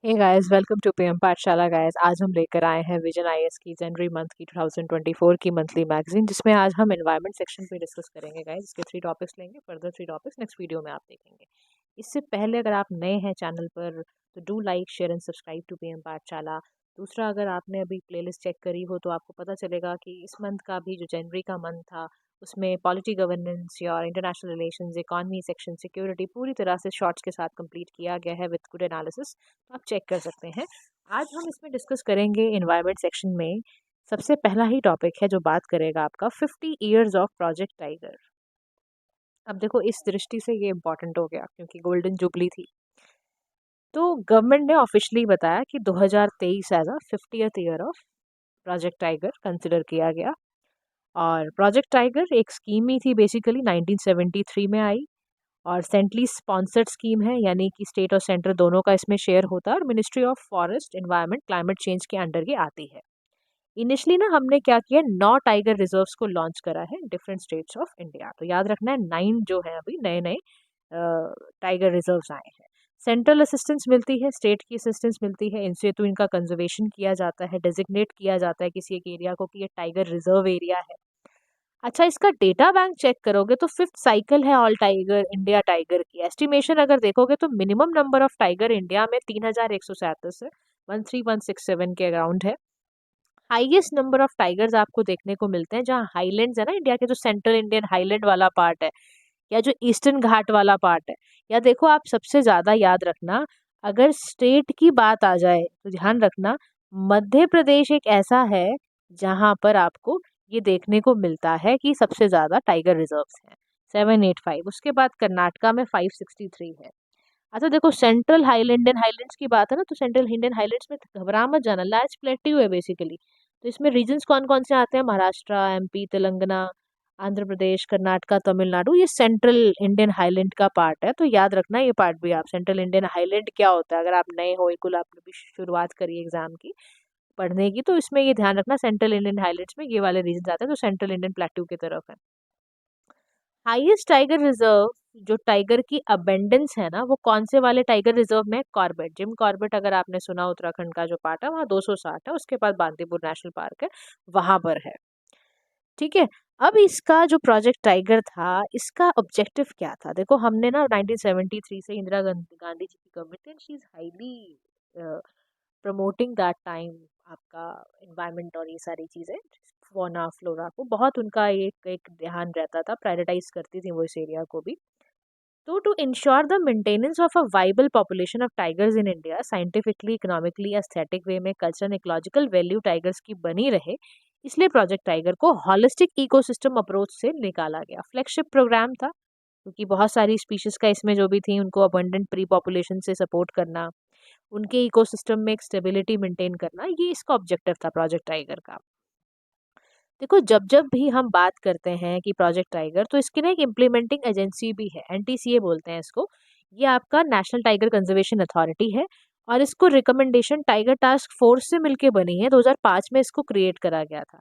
Hey guys, welcome to PM Pathshala guys. आज हम लेकर आए हैं विजन आईएएस की जनवरी मंथ की 2024 की मंथली मैगजीन, जिसमें आज हम एनवायरनमेंट सेक्शन पे डिस्कस करेंगे गाइस। इसके 3 टॉपिक्स लेंगे, फर्दर 3 टॉपिक्स नेक्स्ट वीडियो में आप देखेंगे। इससे पहले अगर आप नए हैं चैनल पर तो do like share and subscribe to PM Pathshala. दूसरा, अगर आपने अभी प्लेलिस्ट चेक करी हो तो आपको पता चलेगा कि इस मंथ का भी जो जनवरी का मंथ था उसमें पॉलिटी गवर्नेंस या international relations, economy section, security पूरी तरह से शॉर्ट्स के साथ कंप्लीट किया गया है विद गुड एनालिसिस। तो आप चेक कर सकते हैं। आज हम इसमें डिस्कस करेंगे एनवायरनमेंट सेक्शन में। सबसे पहला ही टॉपिक है जो बात करेगा आपका 50 ईयर्स ऑफ प्रोजेक्ट टाइगर। अब देखो, इस दृष्टि से ये इम्पोर्टेंट हो गया क्योंकि गोल्डन जुबली थी। तो गवर्नमेंट ने ऑफिशियली बताया कि 2023 as a 50th year of project tiger consider किया गया। और प्रोजेक्ट टाइगर एक स्कीम ही थी, बेसिकली 1973 में आई और सेंट्रली स्पॉन्सर्ड स्कीम है, यानी कि स्टेट और सेंटर दोनों का इसमें शेयर होता है और ministry of forest, environment, climate change के अंडर ये आती है। इनिशियली ना हमने क्या किया, 9 टाइगर रिजर्व्स को लॉन्च करा है डिफरेंट स्टेट्स ऑफ इंडिया। तो याद रखना है 9 जो है अभी नए नए टाइगर रिजर्व्स आए हैं। सेंट्रल असिस्टेंस मिलती है, स्टेट की असिस्टेंस मिलती है, इनसे तो इनका कंजर्वेशन किया जाता है, डेजिग्नेट किया जाता है किसी एक एरिया को कि ये टाइगर रिजर्व एरिया है। अच्छा, इसका डेटा बैंक चेक करोगे तो 5th साइकिल है ऑल टाइगर इंडिया टाइगर की। एस्टिमेशन अगर देखोगे तो minimum number of tiger India में 3137 है, 13167 के अराउंड है। हाईएस्ट नंबर ऑफ टाइगर्स आपको देखने को मिलते हैं जहाँ हाईलैंड्स है ना, इंडिया के जो सेंट्रल इंडियन हाईलैंड वाला पार्ट है या जो ईस्टर्न घाट वाला पार्ट है। या देखो, आप सबसे ज्यादा याद रखना, अगर स्टेट की बात आ जाए तो ध्यान रखना मध्य प्रदेश एक ऐसा है जहां पर आपको ये देखने को मिलता है कि सबसे ज्यादा टाइगर रिजर्व्स हैं, 785। उसके बाद कर्नाटका में 563 है। अच्छा देखो, सेंट्रल हाईलैंड हाईलैंड्स की बात है ना, तो सेंट्रल इंडियन हाईलैंड्स में घबरा मत जाना, लार्ज प्लेट्यू है बेसिकली। तो इसमें रीजन्स कौन कौन से आते हैं, महाराष्ट्र, एमपी, तेलंगाना, आंध्र प्रदेश, कर्नाटका, तमिलनाडु, ये सेंट्रल इंडियन हाईलैंड का पार्ट है। तो याद रखना ये पार्ट भी आप, सेंट्रल इंडियन हाईलैंड क्या होता है, अगर आप नए हो, बिल्कुल आपने भी शुरुआत करी एग्जाम की पढ़ने की, तो इसमें ये ध्यान रखना सेंट्रल इंडियन हाईलैंड्स में ये वाले रीजन आते हैं जो सेंट्रल इंडियन प्लेट्यू की तरफ है। हाईएस्ट टाइगर रिजर्व जो टाइगर की अबेंडेंस है ना, वो कौन से वाले टाइगर रिजर्व में? कॉर्बेट, जिम कॉर्बेट अगर आपने सुना, उत्तराखंड का जो पार्ट है वहाँ 260 है। उसके बाद बांदीपुर नेशनल पार्क है, वहां पर है। ठीक है। अब इसका जो प्रोजेक्ट टाइगर था, इसका ऑब्जेक्टिव क्या था? देखो, हमने ना 1973 से इंदिरा गांधी गांधी जी की गवर्नमेंट थी, she is highly promoting that time आपका एनवायरनमेंट और ये सारी चीज़ें, फौना फ्लोरा को बहुत उनका एक एक ध्यान रहता था, प्रायोरिटाइज करती थी वो इस एरिया को भी। तो to ensure the maintenance of a viable population of tigers in India, scientifically, economically, aesthetic way में कल्चरल इकोलॉजिकल वैल्यू टाइगर्स की बनी रहे, इसलिए प्रोजेक्ट टाइगर को हॉलिस्टिक इकोसिस्टम अप्रोच से निकाला गया। फ्लैगशिप प्रोग्राम था क्योंकि बहुत सारी स्पीशीज का इसमें जो भी थी उनको अबंडेंट प्री पॉपुलेशन से सपोर्ट करना, उनके इकोसिस्टम में एक स्टेबिलिटी मेंटेन करना, ये इसका ऑब्जेक्टिव था प्रोजेक्ट टाइगर का। देखो, जब जब भी हम बात करते हैं कि प्रोजेक्ट टाइगर, तो इसकी ना एक इम्प्लीमेंटिंग एजेंसी भी है, एनटीसीए बोलते हैं इसको। ये आपका नेशनल टाइगर कंजर्वेशन अथॉरिटी है और इसको रिकमेंडेशन टाइगर टास्क फोर्स से मिलके बनी है। 2005 में इसको क्रिएट करा गया था।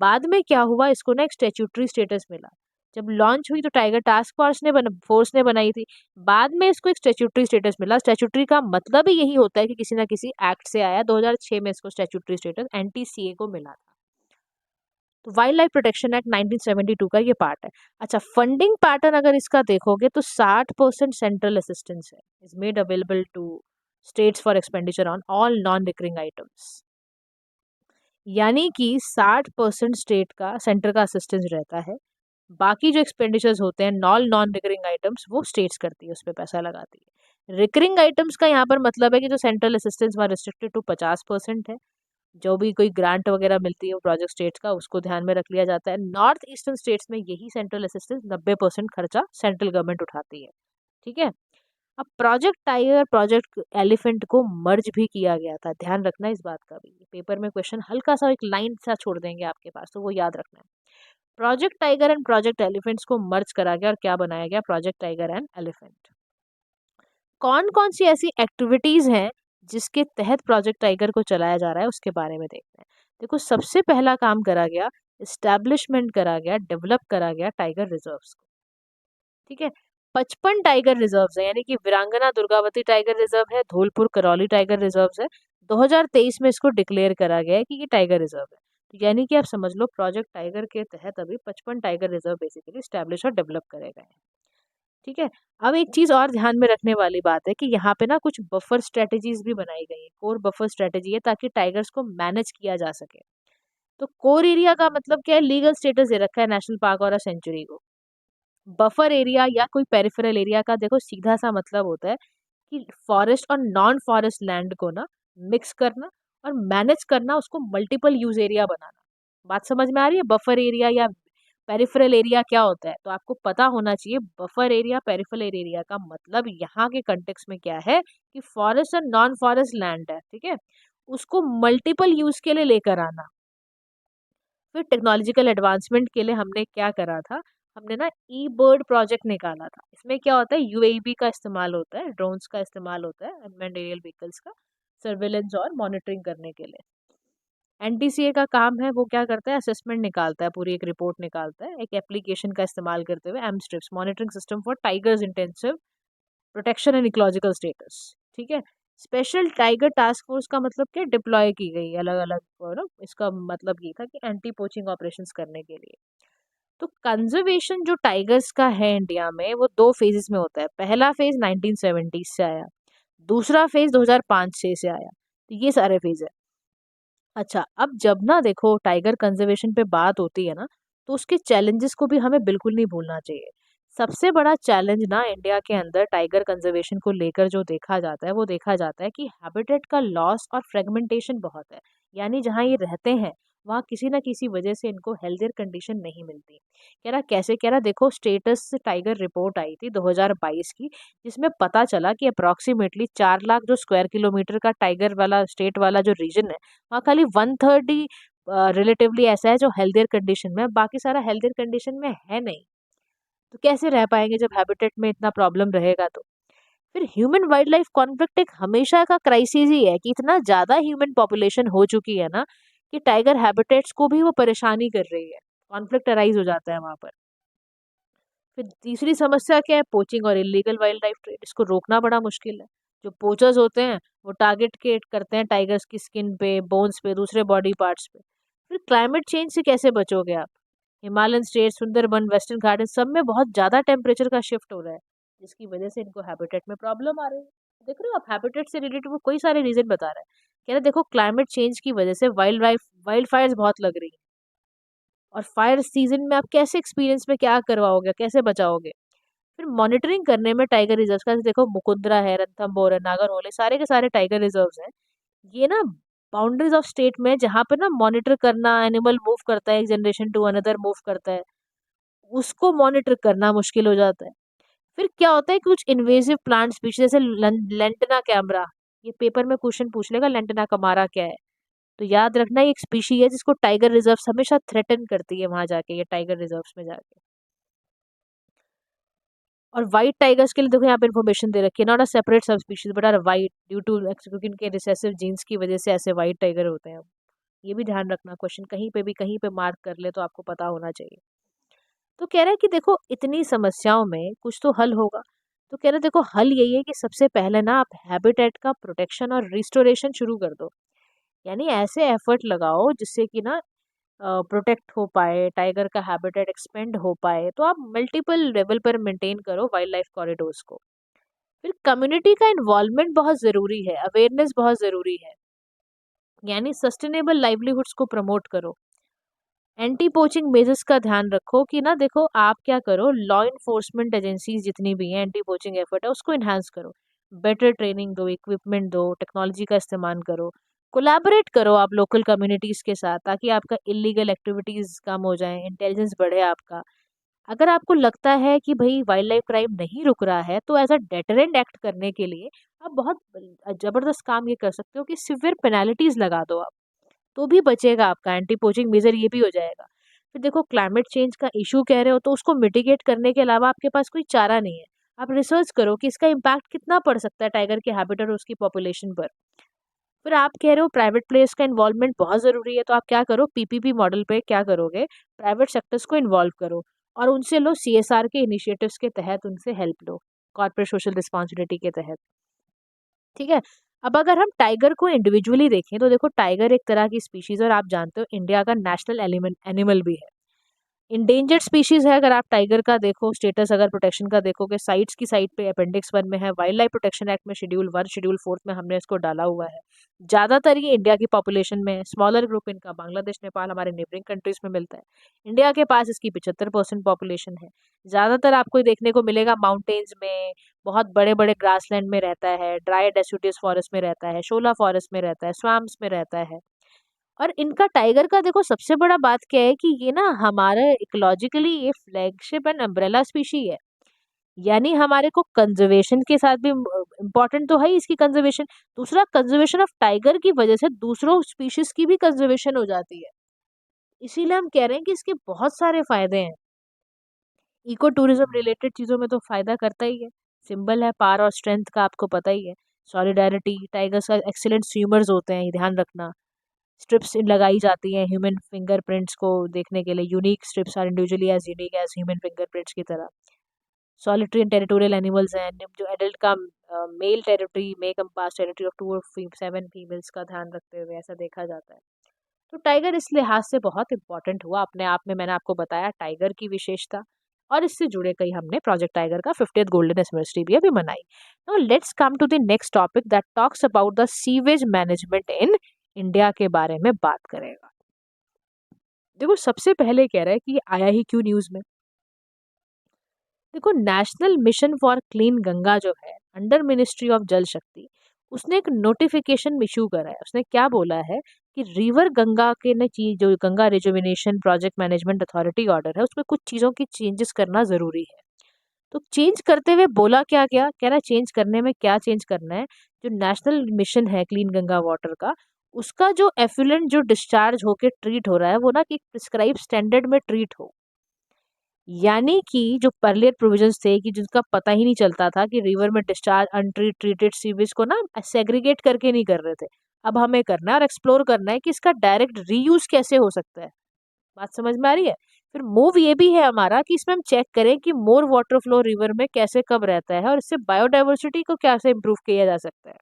बाद में क्या हुआ, इसको ना एक स्टेचुटरी स्टेटस मिला। जब लॉन्च हुई तो टाइगर टास्क फोर्स ने बनाई थी। बाद में इसको एक स्टेचुटरी स्टेटस मिला। स्टेचुटरी का मतलब ही यही होता है कि किसी ना किसी एक्ट से आया। 2006 में इसको स्टेचुटरी स्टेटस एनटीसीए को मिला था। तो वाइल्ड लाइफ प्रोटेक्शन एक्ट 1972 का ये पार्ट है। अच्छा, फंडिंग पैटर्न अगर इसका देखोगे तो 60% सेंट्रल असिस्टेंस है, is made available to states for expenditure on all non recurring items. यानी कि 60% स्टेट का, सेंटर का असिस्टेंस रहता है। बाकी जो एक्सपेंडिचर्स होते हैं नॉन नॉन रिकरिंग आइटम्स, वो स्टेट्स करती है, उस पर पैसा लगाती है। रिकरिंग आइटम्स का यहाँ पर मतलब है कि जो सेंट्रल असिस्टेंस वहाँ रिस्ट्रिक्टेड टू 50% है। जो भी कोई ग्रांट वगैरह मिलती है वो प्रोजेक्ट स्टेट्स का, उसको ध्यान में रख लिया जाता है। नॉर्थ ईस्टर्न स्टेट्स में यही सेंट्रल असिस्टेंस 90% खर्चा सेंट्रल गवर्नमेंट उठाती है। ठीक है। अब प्रोजेक्ट टाइगर, प्रोजेक्ट एलिफेंट को मर्ज भी किया गया था, ध्यान रखना इस बात का भी। पेपर में क्वेश्चन हल्का सा एक लाइन सा छोड़ देंगे आपके पास, तो वो याद रखना है। Project tiger and project elephants को मर्ज करा गया और क्या बनाया गया? Project tiger and elephant. कौन कौन सी ऐसी एक्टिविटीज हैं जिसके तहत प्रोजेक्ट टाइगर को चलाया जा रहा है, उसके बारे में देखते हैं। देखो, सबसे पहला काम करा गया, इस्टेब्लिशमेंट करा गया, डेवलप करा गया टाइगर रिजर्व्स को। ठीक है। 55 टाइगर रिजर्व्स है, यानी कि वीरांगना दुर्गावती टाइगर रिजर्व है, धौलपुर करौली टाइगर रिजर्व्स है। 2023 में इसको डिक्लेयर करा गया है कि ये टाइगर रिजर्व है। तो यानी कि आप समझ लो प्रोजेक्ट टाइगर के तहत अभी 55 टाइगर रिजर्व बेसिकली स्टैब्लिश और डेवलप करे गए हैं। ठीक है। अब एक चीज और ध्यान में रखने वाली बात है कि यहाँ पे ना कुछ बफर स्ट्रेटेजीज भी बनाई गई है। कोर बफर स्ट्रेटेजी है ताकि टाइगर्स को मैनेज किया जा सके। तो कोर एरिया का मतलब क्या है, लीगल स्टेटस दे रखा है नेशनल पार्क और सेंचुरी को। बफर एरिया या कोई पेरिफेरल एरिया का देखो सीधा सा मतलब होता है कि फॉरेस्ट और नॉन फॉरेस्ट लैंड को ना मिक्स करना और मैनेज करना, उसको मल्टीपल यूज एरिया बनाना। बात समझ में आ रही है? बफर एरिया या पेरिफेरल एरिया क्या होता है, तो आपको पता होना चाहिए बफर एरिया पेरिफेरल एरिया का मतलब यहाँ के कंटेक्स्ट में क्या है कि फॉरेस्ट और नॉन फॉरेस्ट लैंड है, ठीक है, उसको मल्टीपल यूज के लिए लेकर आना। फिर टेक्नोलॉजिकल एडवांसमेंट के लिए हमने क्या करा था, हमने ना ई बर्ड प्रोजेक्ट निकाला था। इसमें क्या होता है, यूएवी का इस्तेमाल होता है, ड्रोन्स का इस्तेमाल होता है, अनमैन्ड एरियल व्हीकल्स का सर्वेलेंस और मॉनिटरिंग करने के लिए। एनटीसीए का काम है, वो क्या करता है, असेसमेंट निकालता है, पूरी एक रिपोर्ट निकालता है एक एप्लीकेशन का इस्तेमाल करते हुए, M stripes monitoring system for tigers intensive protection and ecological status. ठीक है। स्पेशल टाइगर टास्क फोर्स का मतलब क्या, डिप्लॉय की गई अलग अलग ना, इसका मतलब ये था कि एंटी पोचिंग ऑपरेशंस करने के लिए। तो कंजर्वेशन जो टाइगर्स का है इंडिया में वो दो फेजेस में होता है। पहला फेज 1970 से आया, दूसरा फेज 2005-6 से आया। तो ये सारे फेज है। अच्छा, अब जब ना देखो टाइगर कंजर्वेशन पे बात होती है ना, तो उसके चैलेंजेस को भी हमें बिल्कुल नहीं भूलना चाहिए। सबसे बड़ा चैलेंज ना इंडिया के अंदर टाइगर कंजर्वेशन को लेकर जो देखा जाता है, वो देखा जाता है कि हैबिटेट का लॉस और फ्रेगमेंटेशन बहुत है। यानी जहाँ ये रहते हैं वहाँ किसी ना किसी वजह से इनको हेल्थियर कंडीशन नहीं मिलती। कह रहा कैसे, कह रहा देखो स्टेटस टाइगर रिपोर्ट आई थी 2022 की, जिसमें पता चला कि अप्रॉक्सीमेटली 4 लाख जो स्क्वायर किलोमीटर का टाइगर वाला स्टेट वाला जो रीजन है, वहाँ खाली 1/3 ही रिलेटिवली ऐसा है जो हेल्थियर कंडीशन में है, बाकी सारा हेल्थियर कंडीशन में है नहीं। तो कैसे रह पाएंगे जब हैबिटेट में इतना प्रॉब्लम रहेगा तो। फिर ह्यूमन वाइल्ड लाइफ कॉन्फ्लिक्ट एक हमेशा का क्राइसिस ही है कि इतना ज्यादा ह्यूमन पॉपुलेशन हो चुकी है ना कि टाइगर हैबिटेट्स को भी वो परेशानी कर रही है, कॉन्फ्लिक्ट अराइज हो जाता है वहां पर। फिर तीसरी समस्या क्या है, पोचिंग और इलीगल वाइल्ड लाइफ ट्रेड, इसको रोकना बड़ा मुश्किल है। जो पोचर्स होते हैं वो टारगेट के करते हैं टाइगर्स की स्किन पे, बोन्स पे, दूसरे बॉडी पार्ट्स पे। फिर क्लाइमेट चेंज से कैसे बचोगे आप? हिमालयन स्टेट, सुंदरबन, वेस्टर्न घाट सब में बहुत ज्यादा टेम्परेचर का शिफ्ट हो रहा है, जिसकी वजह से इनको हैबिटेट में प्रॉब्लम आ रही है। देख रहे हो आप, हैबिटेट से रिलेटेड वो कोई सारे रीजन बता रहा है। कह रहे देखो क्लाइमेट चेंज की वजह से वाइल्ड फायर्स बहुत लग रही है, और फायर सीजन में आप कैसे एक्सपीरियंस में क्या करवाओगे, कैसे बचाओगे? फिर मॉनिटरिंग करने में टाइगर रिजर्व का देखो मुकुंदरा है, रणथंभौर है, नागरहोले, सारे के सारे टाइगर रिजर्व्स हैं। ये ना बाउंड्रीज ऑफ स्टेट में जहाँ पे ना मॉनिटर करना, एनिमल मूव करता है एक जनरेशन टू अनदर मूव करता है, उसको मॉनिटर करना मुश्किल हो जाता है। फिर क्या होता है, कुछ इन्वेसिव प्लांट स्पीशीज जैसे लेंटना कैमरा, ये पेपर में क्वेश्चन पूछ लेगा लेंटना कमारा क्या है, तो याद रखना ये एक स्पीशी है जिसको टाइगर रिजर्व हमेशा थ्रेटन करती है वहां जाके, ये टाइगर रिजर्व में जाके। और व्हाइट टाइगर्स के लिए देखो यहाँ पे इन्फॉर्मेशन दे रखी है, not a separate sub species but are white due to क्योंकि इनके रिसेसिव जीन्स की वजह से ऐसे व्हाइट टाइगर होते हैं। ये भी ध्यान रखना, क्वेश्चन कहीं पे मार्क कर ले तो आपको पता होना चाहिए। तो कह रहा है कि देखो इतनी समस्याओं में कुछ तो हल होगा। तो कह रहे देखो हल यही है कि सबसे पहले ना आप हैबिटेट का प्रोटेक्शन और रिस्टोरेशन शुरू कर दो। यानी ऐसे एफर्ट लगाओ जिससे कि ना प्रोटेक्ट हो पाए, टाइगर का हैबिटेट एक्सपेंड हो पाए, तो आप मल्टीपल लेवल पर मेंटेन करो वाइल्ड लाइफ कॉरिडोर्स को। फिर कम्युनिटी का इन्वॉल्वमेंट बहुत ज़रूरी है, अवेयरनेस बहुत ज़रूरी है। यानी सस्टेनेबल लाइवलीहुड्स को प्रमोट करो। एंटी पोचिंग मेजर्स का ध्यान रखो कि ना देखो आप क्या करो, लॉ इन्फोर्समेंट एजेंसीज जितनी भी हैं, एंटी पोचिंग एफर्ट है उसको इन्हांस करो। बेटर ट्रेनिंग दो, इक्विपमेंट दो, टेक्नोलॉजी का इस्तेमाल करो, कोलैबोरेट करो आप लोकल कम्युनिटीज के साथ, ताकि आपका इलीगल एक्टिविटीज कम हो जाए, इंटेलिजेंस बढ़े आपका। अगर आपको लगता है कि भाई वाइल्ड लाइफ क्राइम नहीं रुक रहा है, तो एज अ डेटरेंट एक्ट करने के लिए आप बहुत जबरदस्त काम ये कर सकते हो कि सिवियर पेनल्टीज लगा दो आप, तो भी बचेगा आपका एंटी पोचिंग मेजर, ये भी हो जाएगा। फिर देखो क्लाइमेट चेंज का इशू कह रहे हो, तो उसको मिटिगेट करने के अलावा आपके पास कोई चारा नहीं है। आप रिसर्च करो कि इसका इम्पैक्ट कितना पड़ सकता है टाइगर के हैबिटेट और उसकी पॉपुलेशन पर। फिर आप कह रहे हो प्राइवेट प्लेयर्स का इन्वॉल्वमेंट बहुत ज़रूरी है, तो आप क्या करो, पीपीपी मॉडल पे क्या करोगे, प्राइवेट सेक्टर्स को इन्वॉल्व करो। और उनसे लो CSR के इनिशिएटिव्स के तहत, उनसे हेल्प लो कॉर्पोरेट सोशल रिस्पॉन्सिबिलिटी के तहत। ठीक है। अब अगर हम टाइगर को इंडिविजुअली देखें तो देखो, टाइगर एक तरह की स्पीशीज और आप जानते हो इंडिया का नेशनल एनिमल भी है। इंडेंजर्ड स्पीशीज है। अगर आप टाइगर का देखो स्टेटस, अगर प्रोटेक्शन का देखोगे, साइट्स की साइट पे अपेंडिक्स 1 में है, वाइल्ड लाइफ प्रोटेक्शन एक्ट में शेड्यूल 1 शेड्यूल 4 में हमने इसको डाला हुआ है। ज़्यादातर ये इंडिया की पॉपुलेशन में है, स्मॉलर ग्रुप इनका बांग्लादेश नेपाल हमारे नेबरिंग कंट्रीज में मिलता है। इंडिया के पास इसकी 75% पॉपुलेशन है। ज़्यादातर आपको देखने को मिलेगा माउंटेन्स में, बहुत बड़े बड़े ग्रासलैंड में रहता है, ड्राई डेसिडुअस फॉरेस्ट में रहता है, शोला फॉरेस्ट में रहता है, स्वैम्प्स में रहता है। और इनका टाइगर का देखो सबसे बड़ा बात क्या है कि ये ना हमारे इकोलॉजिकली ये फ्लैगशिप एंड अम्ब्रेला स्पीशी है। यानी हमारे को कंजर्वेशन के साथ भी इम्पोर्टेंट तो है ही इसकी कंजर्वेशन। दूसरा, कंजर्वेशन ऑफ टाइगर की वजह से दूसरों स्पीशीज की भी कंजर्वेशन हो जाती है। इसीलिए हम कह रहे हैं कि इसके बहुत सारे फायदे हैं। इको टूरिज्म रिलेटेड चीज़ों में तो फायदा करता ही है। सिंबल है पावर और स्ट्रेंथ का, आपको पता ही है। सॉलिडारिटी, टाइगर्स का एक्सीलेंट स्विमर्स होते हैं, ये ध्यान रखना। स्ट्रिप्स लगाई जाती हैं ह्यूमन फिंगरप्रिंट्स को देखने के लिए। Unique stripes are individually as unique as human fingerprints की तरह। सॉलिटरी एंड टेरिटोरियल एनिमल्स हैं। जो एडल्ट का male territory may compass territory of 2 और 7 फीमेल्स का ध्यान रखते हुए ऐसा देखा जाता है। तो टाइगर इस लिहाज से बहुत इंपॉर्टेंट हुआ अपने आप में। मैंने आपको बताया टाइगर की विशेषता, और इससे जुड़े कई हमने प्रोजेक्ट टाइगर का 50th गोल्डन एनिवर्सरी भी अभी मनाई। Now let's come to the next topic that talks about the sewage management in India के बारे में बात करेगा। देखो सबसे पहले कह रहा है कि ये आया ही क्यों न्यूज में। देखो, national mission for clean Ganga जो है अंडर मिनिस्ट्री ऑफ जल शक्ति, उसने एक नोटिफिकेशन इशू करा है। उसने क्या बोला है कि रिवर गंगा के ने चीज, जो Ganga rejuvenation project management authority order है, उसमें कुछ चीज़ों की चेंजेस करना ज़रूरी है। तो चेंज करते हुए बोला क्या क्या कह रहा है, चेंज करने में क्या चेंज करना है। जो नेशनल मिशन है क्लीन गंगा वाटर का, उसका जो एफ्लुएंट जो डिस्चार्ज होके ट्रीट हो रहा है वो ना कि प्रिस्क्राइब स्टैंडर्ड में ट्रीट हो। यानी कि जो पर्लियर प्रोविजंस थे कि जिनका पता ही नहीं चलता था कि रिवर में डिस्चार्ज अनट्रीट ट्रीटेड सीवेज को ना सेग्रीगेट करके नहीं कर रहे थे, अब हमें करना है और एक्सप्लोर करना है कि इसका डायरेक्ट रीयूज कैसे हो सकता है। बात समझ में आ रही है। फिर मूव ये भी है हमारा कि इसमें हम चेक करें कि मोर वाटर फ्लो रिवर में कैसे कब रहता है और इससे बायोडाइवर्सिटी को कैसे इम्प्रूव किया जा सकता है।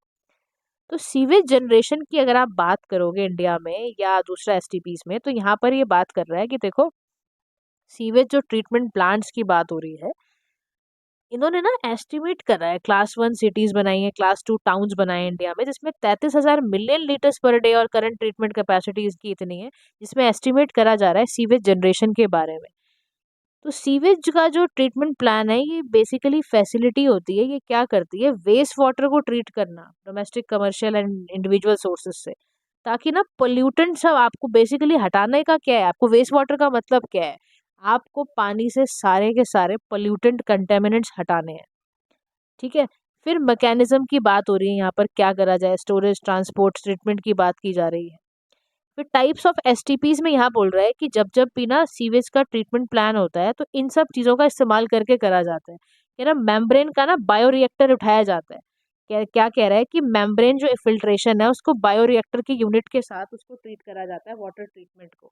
तो सीवेज जनरेशन की अगर आप बात करोगे इंडिया में या दूसरा एसटीपीज में, तो यहाँ पर ये बात कर रहा है कि देखो, सीवेज जो ट्रीटमेंट प्लांट्स की बात हो रही है, इन्होंने ना एस्टिमेट करा है, क्लास 1 सिटीज बनाई है, क्लास 2 टाउन्स बनाए हैं इंडिया में, जिसमें 33,000 मिलियन लीटर्स पर डे और करंट ट्रीटमेंट कैपेसिटी इसकी इतनी है, जिसमें एस्टिमेट करा जा रहा है सीवेज जनरेशन के बारे में। तो सीवेज का जो ट्रीटमेंट प्लान है, ये बेसिकली फैसिलिटी होती है। ये क्या करती है, वेस्ट वाटर को ट्रीट करना domestic, commercial and individual sources से, ताकि ना पोल्यूटेंट सब आपको बेसिकली हटाने का क्या है, आपको वेस्ट वाटर का मतलब क्या है, आपको पानी से सारे के सारे पोल्यूटेंट कंटेमिनेंट्स हटाने हैं। ठीक है। फिर मैकेनिज्म की बात हो रही है यहाँ पर, क्या करा जाए, स्टोरेज, ट्रांसपोर्ट, ट्रीटमेंट की बात की जा रही है। फिर टाइप्स ऑफ एसटीपीज में यहाँ बोल रहा है कि जब जब भी ना सीवेज का ट्रीटमेंट प्लान होता है तो इन सब चीज़ों का इस्तेमाल करके करा जाता है। कह रहा मेम्ब्रेन का ना बायोरिएक्टर उठाया जाता है। क्या कह रहा है कि मेम्ब्रेन जो फिल्ट्रेशन है उसको बायोरिएक्टर की यूनिट के साथ उसको ट्रीट करा जाता है, वाटर ट्रीटमेंट को।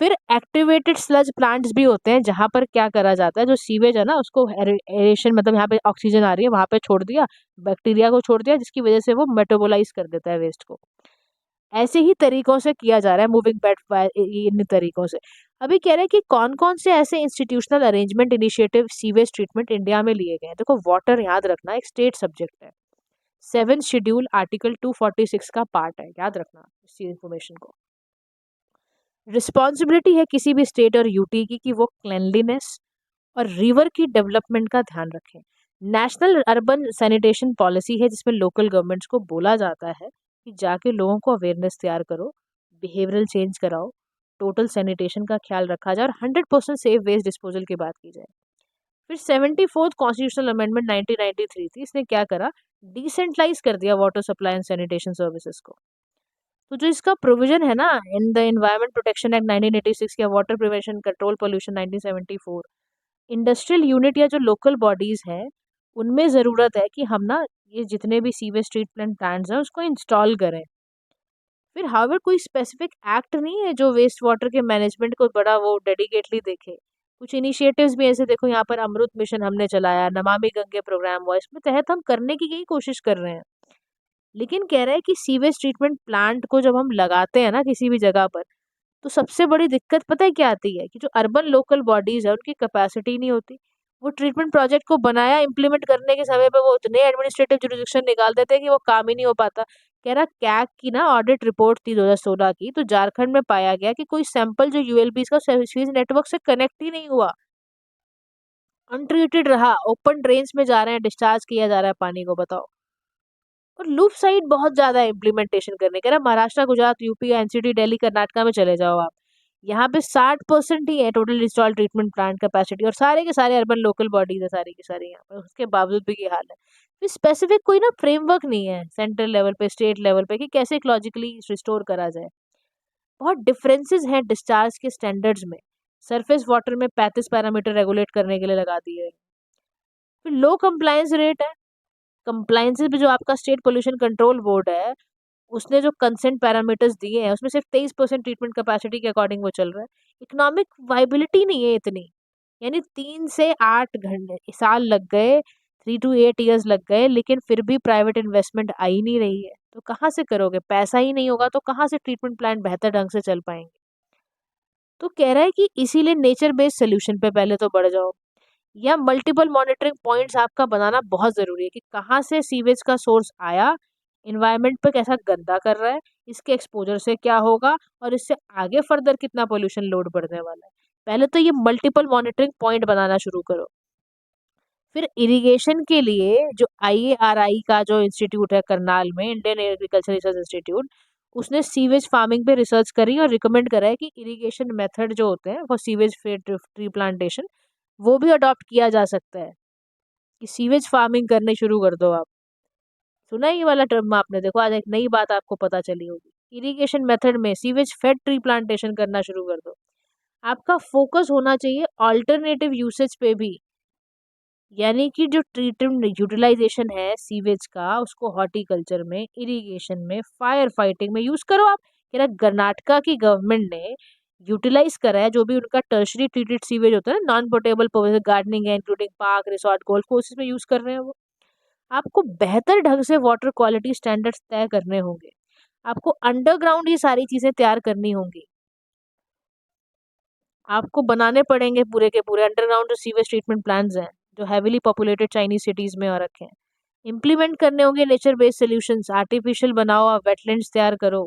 फिर एक्टिवेटेड स्लज प्लांट्स भी होते हैं, जहाँ पर क्या करा जाता है, जो सीवेज है ना उसको एरेशन, मतलब यहाँ पे ऑक्सीजन आ रही है वहाँ पे छोड़ दिया, बैक्टीरिया को छोड़ दिया, जिसकी वजह से वो मेटाबोलाइज कर देता है वेस्ट को। ऐसे ही तरीकों से किया जा रहा है, मूविंग बेड, इन तरीकों से। अभी कह रहे हैं कि कौन कौन से ऐसे institutional arrangement initiative sewage treatment India में लिए गए हैं। देखो, वाटर याद रखना एक स्टेट सब्जेक्ट है, 7 शेड्यूल आर्टिकल 246 का पार्ट है, याद रखना इस इन्फॉर्मेशन को। रिस्पॉन्सिबिलिटी है किसी भी स्टेट और यूटी की कि वो क्लेनलीनेस और रिवर की डेवलपमेंट का ध्यान रखें। नेशनल अर्बन सैनिटेशन पॉलिसी है, जिसमें लोकल गवर्नमेंट्स को बोला जाता है कि जाके लोगों को अवेयरनेस तैयार करो, बिहेवियरल चेंज कराओ, टोटल सैनिटेशन का ख्याल रखा जाए और 100% सेफ वेस्ट डिस्पोजल की बात की जाए। फिर 74th कॉन्स्टिट्यूशनल अमेंडमेंट 1993 थी, इसने क्या करा, डिसेंट्रलाइज कर दिया water supply and sanitation services को। तो जो इसका प्रोविजन है ना, in the environment protection act 1986 या water prevention control pollution 1974, industrial unit या जो लोकल बॉडीज हैं, उनमें ज़रूरत है कि हम ना ये जितने भी सीवेज ट्रीटमेंट प्लांट्स हैं उसको इंस्टॉल करें। फिर हावर कोई स्पेसिफिक एक्ट नहीं है जो वेस्ट वाटर के मैनेजमेंट को बड़ा वो डेडिकेटली देखे। कुछ इनिशिएटिव्स भी ऐसे देखो, यहाँ पर अमृत मिशन हमने चलाया, नमामि गंगे प्रोग्राम हुआ, इसमें तहत हम करने की यही कोशिश कर रहे हैं। लेकिन कह रहे हैं कि सीवेज ट्रीटमेंट प्लांट को जब हम लगाते हैं ना किसी भी जगह पर, तो सबसे बड़ी दिक्कत पता है क्या आती है, कि जो अर्बन लोकल बॉडीज है उनकी कैपेसिटी नहीं होती। वो ट्रीटमेंट प्रोजेक्ट को बनाया, इम्प्लीमेंट करने के समय पे वो इतने एडमिनिस्ट्रेटिव जुरिडिक्शन निकाल देते हैं कि वो काम ही नहीं हो पाता। कह रहा कैग की ना ऑडिट रिपोर्ट थी 2016 की, तो झारखंड में पाया गया कि कोई सैंपल जो यूएलबी का सीवेज नेटवर्क से कनेक्ट ही नहीं हुआ, अनट्रीटेड रहा, ओपन ड्रेन्स में जा रहे हैं, डिस्चार्ज किया जा रहा है पानी को, बताओ। और लूप साइड बहुत ज्यादा है इम्प्लीमेंटेशन करने, कह रहा महाराष्ट्र, गुजरात, यूपी, एनसीटी, दिल्ली, कर्नाटका में चले जाओ आप, यहाँ पे 60% ही है total install treatment plant capacity, और सारे के सारे अर्बन लोकल बॉडीज है सारी की सारी यहाँ पर, उसके बावजूद भी ये हाल है। फिर स्पेसिफिक कोई ना फ्रेमवर्क नहीं है सेंट्रल लेवल पे, स्टेट लेवल पे, कि कैसे इकोलॉजिकली रिस्टोर करा जाए। बहुत डिफरेंसेस हैं डिस्चार्ज के स्टैंडर्ड्स में। सरफेस वाटर में 35 पैरामीटर रेगुलेट करने के लिए लगा दिए। फिर लो कंप्लायंस रेट है। कंप्लायंसेस भी जो आपका स्टेट पोल्यूशन कंट्रोल बोर्ड है, उसने जो कंसेंट पैरामीटर्स दिए हैं उसमें सिर्फ 23% ट्रीटमेंट कैपेसिटी के अकॉर्डिंग वो चल रहा है। इकोनॉमिक वाइबिलिटी नहीं है इतनी, यानी 3 से 8 साल लग गए, 3 to 8 years लग गए, लेकिन फिर भी प्राइवेट इन्वेस्टमेंट आ ही नहीं रही है। तो कहाँ से करोगे, पैसा ही नहीं होगा तो कहाँ से ट्रीटमेंट प्लांट बेहतर ढंग से चल पाएंगे। तो कह रहा है कि इसीलिए नेचर बेस्ड सोल्यूशन पे पहले तो बढ़ जाओ, या मल्टीपल मॉनिटरिंग पॉइंट्स आपका बनाना बहुत ज़रूरी है, कि कहाँ से सीवेज का सोर्स आया, इन्वायरमेंट पे कैसा गंदा कर रहा है, इसके एक्सपोजर से क्या होगा, और इससे आगे फर्दर कितना पोल्यूशन लोड बढ़ने वाला है। पहले तो ये मल्टीपल मॉनिटरिंग पॉइंट बनाना शुरू करो। फिर इरिगेशन के लिए जो IARI का जो इंस्टीट्यूट है करनाल में, इंडियन एग्रीकल्चर रिसर्च इंस्टीट्यूट, उसने सीवेज फार्मिंग पे रिसर्च करी और रिकमेंड करा है कि इरिगेशन मेथड जो होते हैं फॉर सीवेज ट्री प्लांटेशन, वो भी अडॉप्ट किया जा सकता है, कि सीवेज फार्मिंग करने शुरू कर दो आप। सुना है ये वाला टर्म आपने, देखो आज एक नई बात आपको पता चली होगी। इरिगेशन मेथड में सीवेज फेड ट्री प्लांटेशन करना शुरू कर दो। आपका फोकस होना चाहिए ऑल्टरनेटिव यूसेज पे भी, यानी कि जो ट्रीटमेंट यूटिलाइजेशन है सीवेज का, उसको हॉर्टिकल्चर में, इरिगेशन में, फायर फाइटिंग में यूज करो आप। कह रहा कर्नाटका की गवर्नमेंट ने यूटिलाइज करा है जो भी उनका टर्शरी ट्रीटेड सीवेज होता है ना, नॉन पोर्टेबल गार्डनिंग है, including park, resort, golf courses में यूज कर रहे हैं वो। आपको बेहतर ढंग से वाटर क्वालिटी स्टैंडर्ड्स तय करने होंगे, आपको अंडरग्राउंड ये सारी चीजें तैयार करनी होंगी, आपको बनाने पड़ेंगे पूरे के पूरे अंडरग्राउंड जो सीवेज ट्रीटमेंट प्लान्स हैं, जो हैवीली पॉपुलेटेड चाइनीज सिटीज में और रखे हैं। इम्प्लीमेंट करने होंगे नेचर बेस्ड सोल्यूशंस, आर्टिफिशियल बनाओ, आप वेटलैंड्स तैयार करो,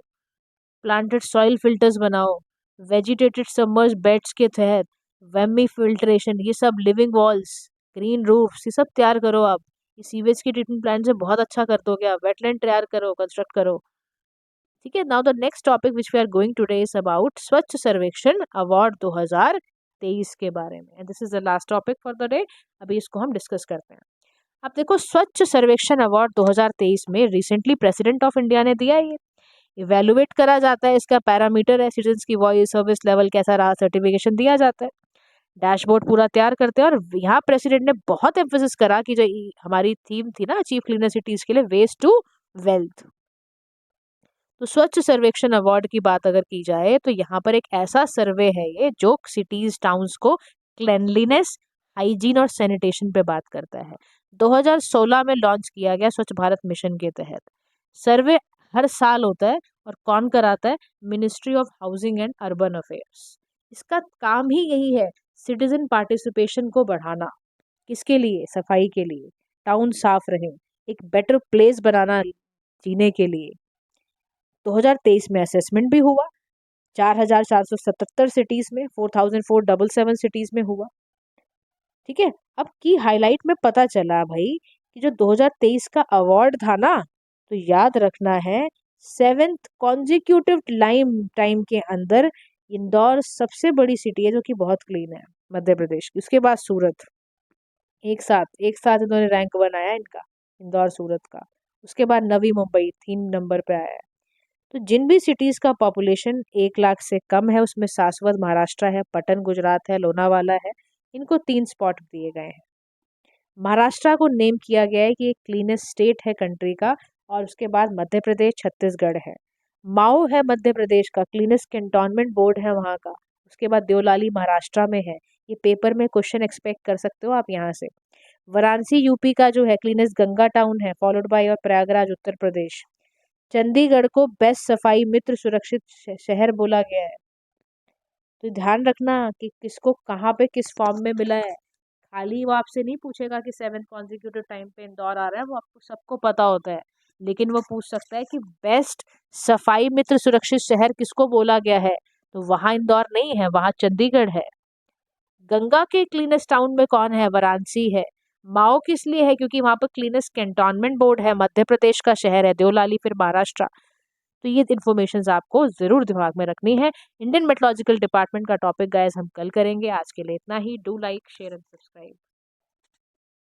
प्लांटेड सॉइल फिल्टर्स बनाओ, वेजिटेटेड सबमर्ज बेड्स के तहत वेमी फिल्ट्रेशन, ये सब, लिविंग वॉल्स, ग्रीन रूफ्स, ये सब तैयार करो आप। ये सीवेज की ट्रीटमेंट प्लान से बहुत अच्छा कर दोगे आप, वेटलैंड तैयार करो, कंस्ट्रक्ट करो। ठीक है, now the next topic which we are going today is about Swachh Survekshan award 2023 के बारे में, and this is the last topic for the day. अभी इसको हम डिस्कस करते हैं। अब देखो, स्वच्छ सर्वेक्षण अवार्ड 2023 में रिसेंटली प्रेसिडेंट ऑफ इंडिया ने दिया है ये। इवेलुएट करा जाता है, इसका पैरामीटर है सिटीजन्स की वॉइस, सर्विस लेवल कैसा रहा, सर्टिफिकेशन दिया जाता है, डैशबोर्ड पूरा तैयार करते हैं। और यहाँ प्रेसिडेंट ने बहुत एम्फेसिस करा कि जो हमारी थीम थी ना अचीव क्लीनर सिटीज के लिए, वेस्ट टू वेल्थ, तो स्वच्छ सर्वेक्षण अवार्ड की बात अगर की जाए तो यहाँ पर एक ऐसा सर्वे है ये जो सिटीज टाउन्स को क्लेनलीनेस, हाइजीन और सैनिटेशन पे बात करता है। 2016 में लॉन्च किया गया स्वच्छ भारत मिशन के तहत। सर्वे हर साल होता है, और कौन कराता है, ministry of housing and urban affairs. इसका काम ही यही है, सिटीजन पार्टिसिपेशन को बढ़ाना। किसके लिए, सफाई के लिए, टाउन साफ रहे, एक बेटर प्लेस बनाना जीने के लिए। 2023 में असेसमेंट भी हुआ, 4,477 सिटीज में, 4,477 सिटीज में हुआ। ठीक है, अब की हाईलाइट में पता चला भाई कि जो 2023 का अवार्ड था ना, तो याद रखना है 7th कॉन्जिक्यूटिव टाइम के अंदर इंदौर सबसे बड़ी सिटी है जो कि बहुत क्लीन है मध्य प्रदेश की। उसके बाद सूरत, एक साथ इन्होंने रैंक बनाया इनका, इंदौर सूरत का। उसके बाद नवी मुंबई 3 नंबर पे आया है। तो जिन भी सिटीज का पॉपुलेशन 1 लाख से कम है, उसमें सासवत महाराष्ट्र है, पटन गुजरात है, लोनावाला है, इनको 3 स्पॉट दिए गए हैं। महाराष्ट्र को नेम किया गया है कि एक क्लीनेस्ट स्टेट है कंट्री का, और उसके बाद मध्य प्रदेश, छत्तीसगढ़ है। माओ है मध्य प्रदेश का, क्लीनेस्ट कैंटोनमेंट बोर्ड है वहाँ का। उसके बाद देवलाली महाराष्ट्र में है, ये पेपर में क्वेश्चन एक्सपेक्ट कर सकते हो आप यहाँ से। वाराणसी यूपी का जो है क्लीनेस्ट गंगा टाउन है, फॉलोड बाय और प्रयागराज उत्तर प्रदेश। चंडीगढ़ को बेस्ट सफाई मित्र सुरक्षित शहर बोला गया है। तो ध्यान रखना कि किसको कहाँ पे किस फॉर्म में मिला है। खाली वो आपसे नहीं पूछेगा कि 7th कॉन्जिक्यूटिव टाइम पे इंदौर आ रहा है, वो आपको सबको पता होता है। लेकिन वो पूछ सकता है कि बेस्ट सफाई मित्र सुरक्षित शहर किसको बोला गया है, तो वहाँ इंदौर नहीं है, वहाँ चंडीगढ़ है। गंगा के क्लीनेस्ट टाउन में कौन है, वाराणसी है। माओ किस लिए है, क्योंकि वहाँ पर क्लीनेस्ट कैंटोनमेंट बोर्ड है, मध्य प्रदेश का शहर है, देवलाली फिर महाराष्ट्र। तो ये इन्फॉर्मेशन आपको जरूर दिमाग में रखनी है। इंडियन मेट्रोलॉजिकल डिपार्टमेंट का टॉपिक गाइस हम कल करेंगे। आज के लिए इतना ही। Do like share and subscribe.